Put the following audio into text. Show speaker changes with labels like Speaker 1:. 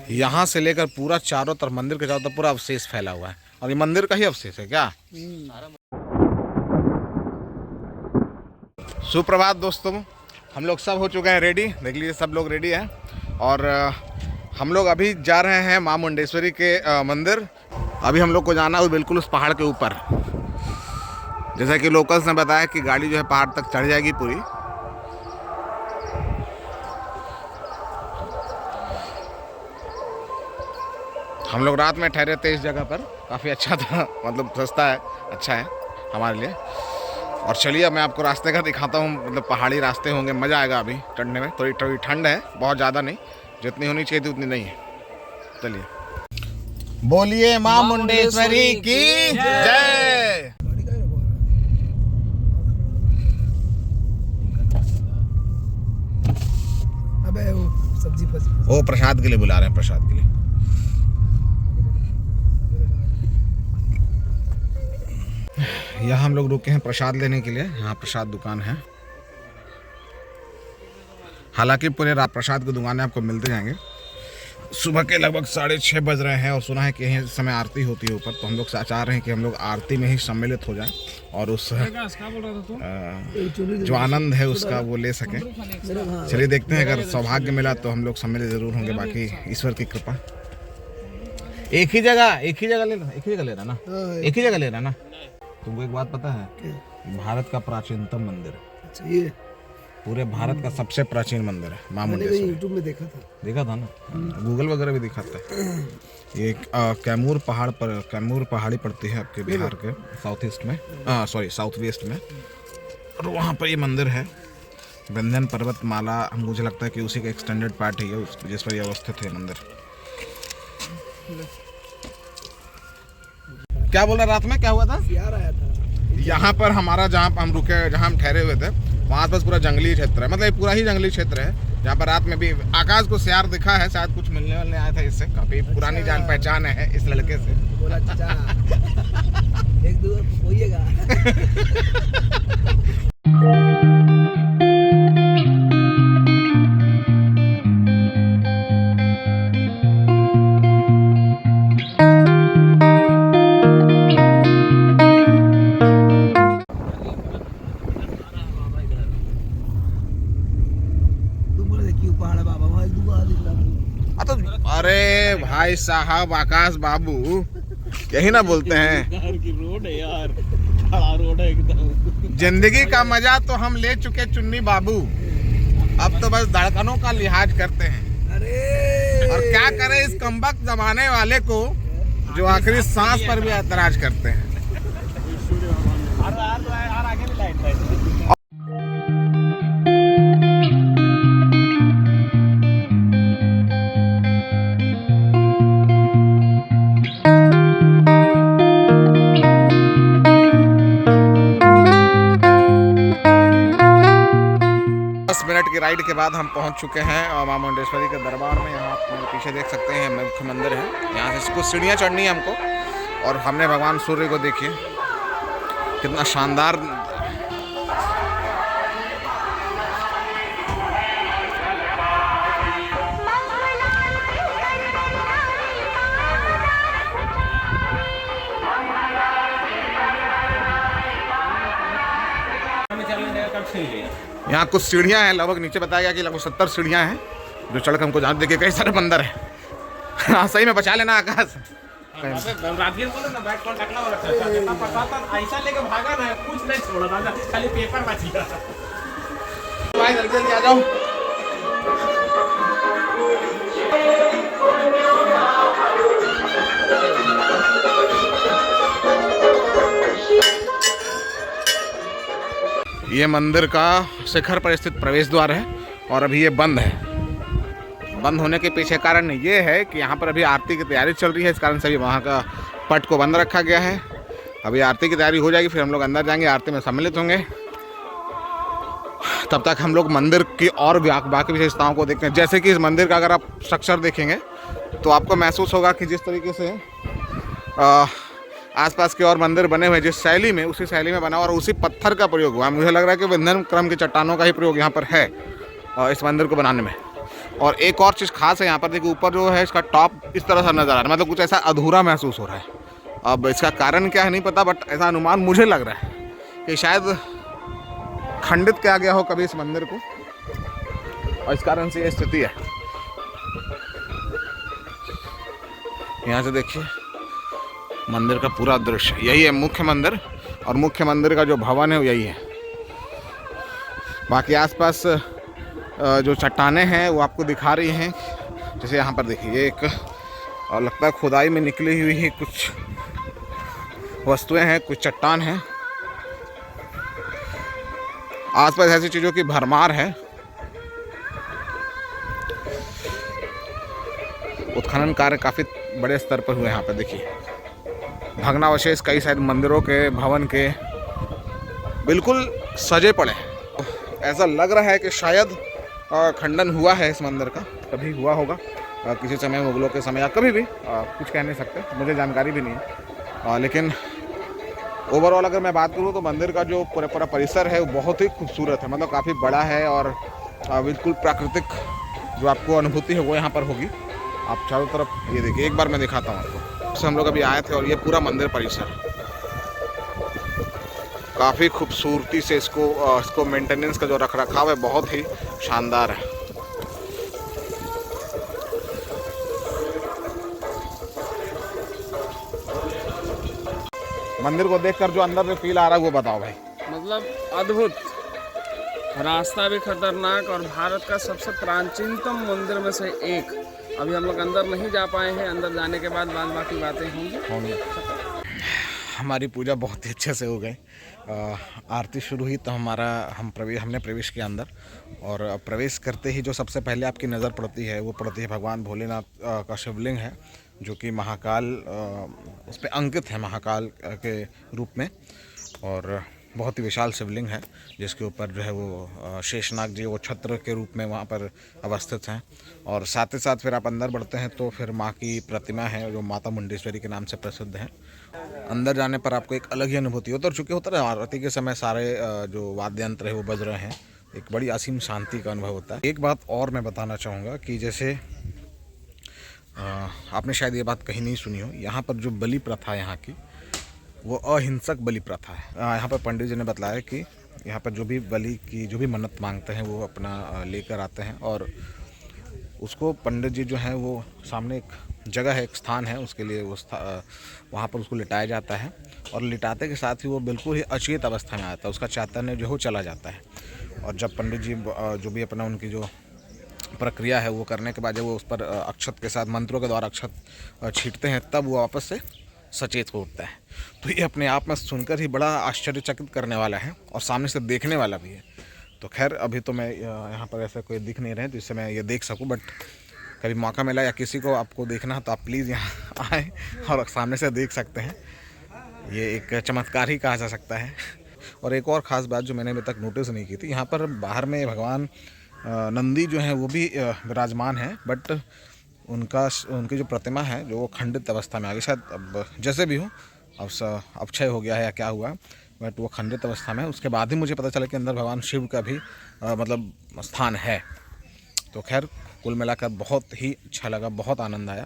Speaker 1: यहाँ से लेकर पूरा चारों तरफ, मंदिर के चारों तरफ पूरा अवशेष फैला हुआ है, और ये मंदिर का ही अवशेष है क्या? सुप्रभात दोस्तों, हम लोग सब हो चुके हैं रेडी। देख लीजिए सब लोग रेडी हैं, और हम लोग अभी जा रहे हैं माँ मुंडेश्वरी के मंदिर। अभी हम लोग को जाना है बिल्कुल उस पहाड़ के ऊपर। जैसा कि लोकल्स ने बताया कि गाड़ी जो है पहाड़ तक चढ़ जाएगी पूरी। हम लोग रात में ठहरे थे इस जगह पर, काफ़ी अच्छा था, मतलब सस्ता है, अच्छा है हमारे लिए। और चलिए अब मैं आपको रास्ते का दिखाता हूँ, मतलब पहाड़ी रास्ते होंगे, मज़ा आएगा अभी चढ़ने में। थोड़ी थोड़ी ठंड है, बहुत ज़्यादा नहीं, जितनी होनी चाहिए थी उतनी नहीं है। चलिए, बोलिए माँ मुंडेश्वरी की जय।
Speaker 2: अबे वो सब्जी
Speaker 1: वो प्रसाद के लिए बुला रहे हैं, प्रसाद के लिए। यहाँ हम लोग रुके हैं प्रसाद लेने के लिए। यहाँ प्रसाद दुकान है। हालांकि पूरे रात प्रसाद की दुकानें आपको मिलते जाएंगे। सुबह के लगभग 6:30 बज रहे हैं, और सुना है कि यहीं समय आरती होती है ऊपर, तो हम लोग चाह रहे हैं कि हम लोग आरती में ही सम्मिलित हो जाएं और उस जो आनंद है उसका वो ले सकें। चलिए देखते हैं, अगर सौभाग्य मिला तो हम लोग सम्मिलित जरूर होंगे, बाकी ईश्वर की कृपा। एक ही जगह लेना, एक ही जगह लेना ना, एक ही जगह लेना ना। तुमको एक बात पता है, भारत का प्राचीनतम मंदिर है।
Speaker 2: अच्छा, ये
Speaker 1: पूरे भारत का सबसे प्राचीन मंदिर है माँ मुंडेश्वरी।
Speaker 2: यूट्यूब में देखा था
Speaker 1: ना, गूगल वगैरह भी दिखाता है। ये कैमूर पहाड़ पर, कैमूर पहाड़ी पड़ती है आपके बिहार के साउथ ईस्ट में, साउथ वेस्ट में, और वहाँ पर ये मंदिर है। विंध्यन पर्वतमाला, मुझे लगता है कि उसी का एक्सटेंडेड पार्ट है जिस पर ये अवस्थित है मंदिर। क्या बोला, रात में क्या हुआ था?
Speaker 2: यार आया था
Speaker 1: यहाँ पर हमारा, जहाँ हम रुके, जहाँ हम ठहरे हुए थे, वहाँ पर पूरा जंगली क्षेत्र है, मतलब पूरा ही जंगली क्षेत्र है। जहाँ पर रात में भी आकाश को सियार दिखा है, शायद कुछ मिलने वालने आया था इससे। काफी पुरानी जान पहचान है इस लड़के से।
Speaker 2: बोला चाचा एक दो होइएगा।
Speaker 1: अरे भाई साहब, आकाश बाबू यही ना बोलते हैं,
Speaker 2: की रोड है यार, बड़ा रोड है एकदम।
Speaker 1: जिंदगी का मजा तो हम ले चुके चुन्नी बाबू, अब तो बस धड़कनों का लिहाज करते हैं।
Speaker 2: अरे
Speaker 1: और क्या करें इस कमबख्त जमाने वाले को, जो आखिरी सांस पर भी ऐतराज करते हैं। मिनट की राइड के बाद हम पहुंच चुके हैं माँ मुंडेश्वरी के दरबार में। यहाँ आप मेरे पीछे देख सकते हैं मुख्य मंदिर है। यहाँ से कुछ सीढ़ियाँ चढ़नी है हमको, और हमने भगवान सूर्य को देखिए कितना शानदार। यहाँ कुछ सीढ़ियाँ हैं, लगभग नीचे बताया गया कि लगभग 70 सीढ़ियाँ हैं, जो चढ़ हमको जान। देखिए कई सारे बंदर हैं। हाँ सही में बचा लेना आकाश। जल्दी जल्दी आ जाओ। ये मंदिर का शिखर पर स्थित प्रवेश द्वार है, और अभी ये बंद है। बंद होने के पीछे कारण ये है कि यहाँ पर अभी आरती की तैयारी चल रही है, इस कारण से भी वहाँ का पट को बंद रखा गया है। अभी आरती की तैयारी हो जाएगी, फिर हम लोग अंदर जाएंगे, आरती में सम्मिलित होंगे। तब तक हम लोग मंदिर की और बाकी विशेषताओं को देखते हैं। जैसे कि इस मंदिर का अगर आप स्ट्रक्चर देखेंगे तो आपको महसूस होगा कि जिस तरीके से आसपास के और मंदिर बने हुए जिस शैली में, उसी शैली में बना और उसी पत्थर का प्रयोग हुआ। मुझे लग रहा है कि विंध्यन क्रम की चट्टानों का ही प्रयोग यहाँ पर है इस मंदिर को बनाने में। और एक और चीज़ खास है यहाँ पर, देखिए ऊपर जो है इसका टॉप इस तरह से नज़र आ रहा है, मतलब कुछ ऐसा अधूरा महसूस हो रहा है। अब इसका कारण क्या है नहीं पता, बट ऐसा अनुमान मुझे लग रहा है कि शायद खंडित किया गया हो कभी इस मंदिर को, और इस कारण से ये स्थिति है। यहाँ से देखिए मंदिर का पूरा दृश्य, यही है मुख्य मंदिर, और मुख्य मंदिर का जो भवन है वो यही है। बाकी आसपास जो चट्टानें हैं वो आपको दिखा रही हैं, जैसे यहाँ पर देखिए ये एक और लगता है खुदाई में निकली हुई है कुछ वस्तुएं हैं, कुछ चट्टान हैं। आसपास ऐसी चीज़ों की भरमार है। उत्खनन कार्य काफ़ी बड़े स्तर पर हुए यहाँ पर, देखिए भग्नावशेष कई शायद मंदिरों के भवन के बिल्कुल सजे पड़े हैं। ऐसा लग रहा है कि शायद खंडन हुआ है इस मंदिर का, कभी हुआ होगा किसी समय, मुगलों के समय या कभी भी, कुछ कह नहीं सकते, मुझे जानकारी भी नहीं है। लेकिन ओवरऑल अगर मैं बात करूँ तो मंदिर का जो पूरा परिसर है वो बहुत ही खूबसूरत है, मतलब काफ़ी बड़ा है और बिल्कुल प्राकृतिक जो आपको अनुभूति है वो यहाँ पर होगी। आप चारों तरफ ये देखिए, एक बार मैं दिखाता हूँ आपको। तो हम लोग अभी आए थे और ये पूरा मंदिर परिसर काफ़ी खूबसूरती से इसको मेंटेनेंस का जो रख रखाव है बहुत ही शानदार है। मंदिर को देखकर जो अंदर से फील आ रहा है वो बताओ भाई।
Speaker 2: मतलब अद्भुत, रास्ता भी खतरनाक, और भारत का सबसे प्राचीनतम मंदिर में से एक। अभी हम लोग अंदर नहीं जा पाए हैं, अंदर जाने के बाद बाकी बातें होंगी।
Speaker 1: हमारी पूजा बहुत ही अच्छे से हो गई। आरती शुरू हुई तो हमने प्रवेश किया अंदर, और प्रवेश करते ही जो सबसे पहले आपकी नज़र पड़ती है वो पड़ती है भगवान भोलेनाथ का शिवलिंग है, जो कि महाकाल उस पर अंकित है, महाकाल के रूप में, और बहुत ही विशाल शिवलिंग है जिसके ऊपर जो है वो शेषनाग जी वो छत्र के रूप में वहाँ पर अवस्थित हैं। और साथ ही साथ फिर आप अंदर बढ़ते हैं तो फिर माँ की प्रतिमा है जो माता मुंडेश्वरी के नाम से प्रसिद्ध है। अंदर जाने पर आपको एक अलग ही अनुभूति होती है, और चूँकि होता है आरती के समय सारे जो वाद्य यंत्र है वो बज रहे हैं, एक बड़ी असीम शांति का अनुभव होता है। एक बात और मैं बताना चाहूँगा कि जैसे आपने शायद ये बात कहीं नहीं सुनी हो, यहाँ पर जो बलि प्रथा है यहाँ की वो अहिंसक बलि प्रथा है। यहाँ पर पंडित जी ने बताया कि यहाँ पर जो भी बलि की जो भी मन्नत मांगते हैं वो अपना लेकर आते हैं, और उसको पंडित जी जो हैं वो सामने एक जगह है, एक स्थान है, उसके लिए वहाँ पर उसको लिटाया जाता है, और लिटाते के साथ ही वो बिल्कुल ही अचेत अवस्था में आता है, उसका चैतन्य जो हो चला जाता है। और जब पंडित जी जो भी अपना उनकी जो प्रक्रिया है वो करने के बाद जब वो उस पर अक्षत के साथ मंत्रों के द्वारा अक्षत छींटते हैं तब वो वापस से सचेत हो उठता है। तो ये अपने आप में सुनकर ही बड़ा आश्चर्यचकित करने वाला है और सामने से देखने वाला भी है। तो खैर अभी तो मैं यहाँ पर ऐसा कोई दिख नहीं रहे जिससे मैं ये देख सकूँ, बट कभी मौका मिला या किसी को आपको देखना है तो आप प्लीज़ यहाँ आए और सामने से देख सकते हैं। ये एक चमत्कार ही कहा जा सकता है। और एक और ख़ास बात जो मैंने अभी तक नोटिस नहीं की थी, यहाँ पर बाहर में भगवान नंदी जो हैं वो भी विराजमान हैं, बट उनकी जो प्रतिमा है जो वो खंडित अवस्था में आ गई, शायद अब जैसे भी हो, अब अक्षय हो गया है या क्या हुआ, बट वो खंडित अवस्था में है। उसके बाद ही मुझे पता चला कि अंदर भगवान शिव का भी मतलब स्थान है। तो खैर कुल मिलाकर बहुत ही अच्छा लगा, बहुत आनंद आया।